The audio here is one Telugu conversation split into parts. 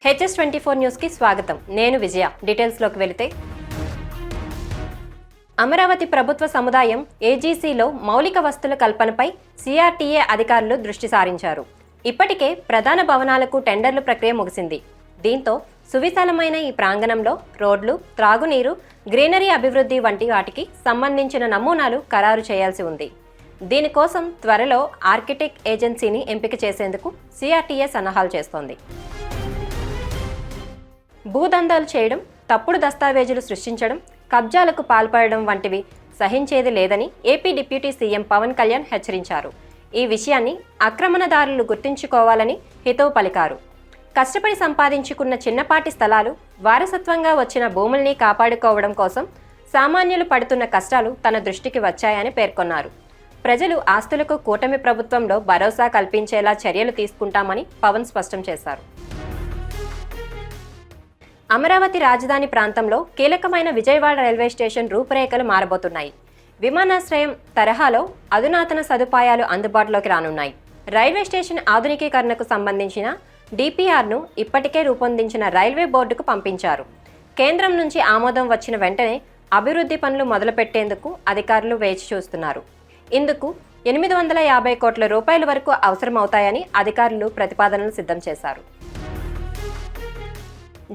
HS24 న్యూస్ కి స్వాగతం. నేను విజయ. డీటెయిల్స్ లోకి వెళితే అమరావతి ప్రభుత్వ సముదాయం ఏజీసీలో మౌలిక వస్తుల కల్పనపై CRTA అధికారులు దృష్టి సారించారు. ఇప్పటికే ప్రధాన భవనాలకు టెండర్ల ప్రక్రియ ముగిసింది. దీంతో సువిశాలమైన ఈ ప్రాంగణంలో రోడ్లు, త్రాగునీరు, గ్రీనరీ అభివృద్ధి వంటి వాటికి సంబంధించిన నమూనాలు ఖరారు చేయాల్సి ఉంది. దీనికోసం త్వరలో ఆర్కిటెక్ట్ ఏజెన్సీని ఎంపిక చేసేందుకు CRTA సన్నాహాలు చేస్తోంది. భూదందాలు చేయడం, తప్పుడు దస్తావేజులు సృష్టించడం, కబ్జాలకు పాల్పడడం వంటివి సహించేది లేదని AP deputy CM Pawan Kalyan హెచ్చరించారు. ఈ విషయాన్ని ఆక్రమణదారులు గుర్తుంచుకోవాలని హితవు పలికారు. కష్టపడి సంపాదించుకున్న చిన్నపాటి స్థలాలు, వారసత్వంగా వచ్చిన భూముల్ని కాపాడుకోవడం కోసం సామాన్యులు పడుతున్న కష్టాలు తన దృష్టికి వచ్చాయని పేర్కొన్నారు. ప్రజలు ఆస్తులకు కూటమి ప్రభుత్వంలో భరోసా కల్పించేలా చర్యలు తీసుకుంటామని పవన్ స్పష్టం చేశారు. అమరావతి రాజధాని ప్రాంతంలో కీలకమైన విజయవాడ రైల్వే స్టేషన్ రూపురేఖలు మారబోతున్నాయి. విమానాశ్రయం తరహాలో అధునాతన సదుపాయాలు అందుబాటులోకి రానున్నాయి. రైల్వే స్టేషన్ ఆధునికీకరణకు సంబంధించిన DPRను ఇప్పటికే రూపొందించిన రైల్వే బోర్డుకు పంపించారు. కేంద్రం నుంచి ఆమోదం వచ్చిన వెంటనే అభివృద్ధి పనులు మొదలుపెట్టేందుకు అధికారులు వేచి చూస్తున్నారు. ఇందుకు 850 కోట్ల రూపాయల వరకు అవసరమవుతాయని అధికారులు ప్రతిపాదనలు సిద్ధం చేశారు.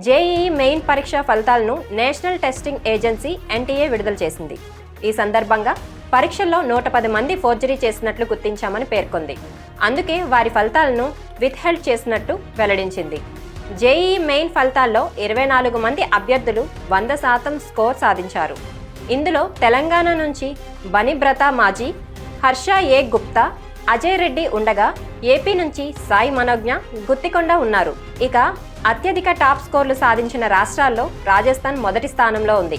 JEE మెయిన్ పరీక్ష ఫలితాలను నేషనల్ టెస్టింగ్ ఏజెన్సీ NTA విడుదల చేసింది. ఈ సందర్భంగా పరీక్షల్లో 110 మంది ఫోర్జరీ చేసినట్లు గుర్తించామని పేర్కొంది. అందుకే వారి ఫలితాలను విత్హెల్డ్ చేసినట్టు వెల్లడించింది. JEE మెయిన్ ఫలితాల్లో 24 మంది అభ్యర్థులు 100% స్కోర్ సాధించారు. ఇందులో తెలంగాణ నుంచి బనిబ్రత మాజీ, హర్ష ఏ గుప్తా, అజయ్ రెడ్డి ఉండగా ఏపీ నుంచి సాయి మనోజ్ఞ, గుత్తికొండ ఉన్నారు. ఇక అత్యధిక టాప్ స్కోర్లు సాధించిన రాష్ట్రాల్లో రాజస్థాన్ మొదటి స్థానంలో ఉంది.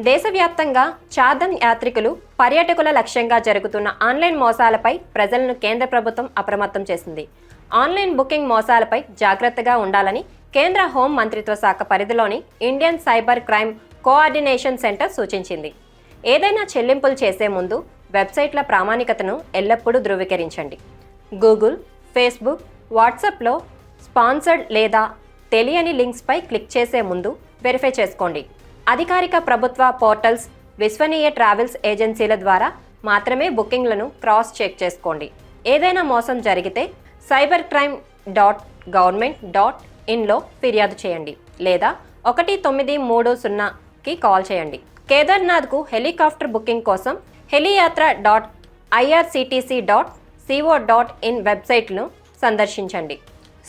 దేశవ్యాప్తంగా చార్ధామ్ యాత్రికులు, పర్యాటకుల లక్ష్యంగా జరుగుతున్న ఆన్లైన్ మోసాలపై ప్రజలను కేంద్ర ప్రభుత్వం అప్రమత్తం చేసింది. ఆన్లైన్ బుకింగ్ మోసాలపై జాగ్రత్తగా ఉండాలని కేంద్ర హోం మంత్రిత్వ శాఖ పరిధిలోని Indian cyber crime coordination centre సూచించింది. ఏదైనా చెల్లింపులు చేసే ముందు వెబ్సైట్ల ప్రామాణికతను ఎల్లప్పుడూ ధృవీకరించండి. గూగుల్, ఫేస్బుక్, వాట్సాప్లో స్పాన్సర్డ్ లేదా తెలియని లింక్స్పై క్లిక్ చేసే ముందు వెరిఫై చేసుకోండి. అధికారిక ప్రభుత్వ పోర్టల్స్, విశ్వనీయ ట్రావెల్స్ ఏజెన్సీల ద్వారా మాత్రమే బుకింగ్లను క్రాస్ చెక్ చేసుకోండి. ఏదైనా మోసం జరిగితే cybercrime.government.inలో ఫిర్యాదు చేయండి లేదా 1930కి కాల్ చేయండి. కేదార్నాథ్కు హెలికాప్టర్ బుకింగ్ కోసం heliatra.irctc.co.in వెబ్సైట్ను సందర్శించండి.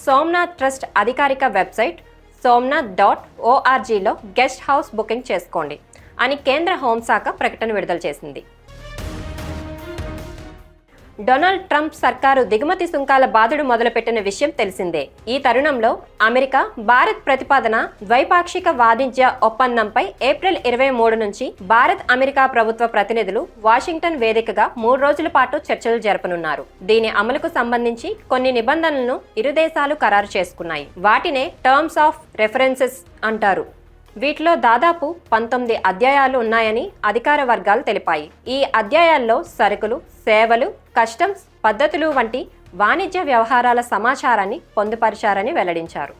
సోమనాథ్ ట్రస్ట్ అధికారిక వెబ్సైట్ somnath.orgలో గెస్ట్ హౌస్ బుకింగ్ చేసుకోండి అని కేంద్ర హోంశాఖ ప్రకటన విడుదల చేసింది. డొనాల్డ్ ట్రంప్ సర్కారు దిగుమతి సుంకాల బాధుడు మొదలుపెట్టిన విషయం తెలిసిందే. ఈ తరుణంలో అమెరికా, భారత్ ప్రతిపాదన ద్వైపాక్షిక వాణిజ్య ఒప్పందంపై ఏప్రిల్ 23 నుంచి భారత్, అమెరికా ప్రభుత్వ ప్రతినిధులు వాషింగ్టన్ వేదికగా 3 రోజుల పాటు చర్చలు జరపనున్నారు. దీని అమలుకు సంబంధించి కొన్ని నిబంధనలను ఇరు దేశాలు ఖరారు చేసుకున్నాయి. వాటినే టర్మ్స్ ఆఫ్ రెఫరెన్సెస్ అంటారు. వీటిలో దాదాపు 19 అధ్యాయాలు ఉన్నాయని అధికార వర్గాలు తెలిపాయి. ఈ అధ్యాయాల్లో సరుకులు, సేవలు, కస్టమ్స్ పద్ధతులు వంటి వాణిజ్య వ్యవహారాల సమాచారాన్ని పొందుపరిచారని వెల్లడించారు.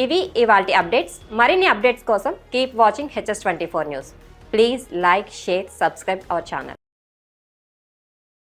ఇవి ఇవాల్టి అప్డేట్స్. మరిన్ని అప్డేట్స్ కోసం keep watching HS24 news. Please like, share, subscribe our channel.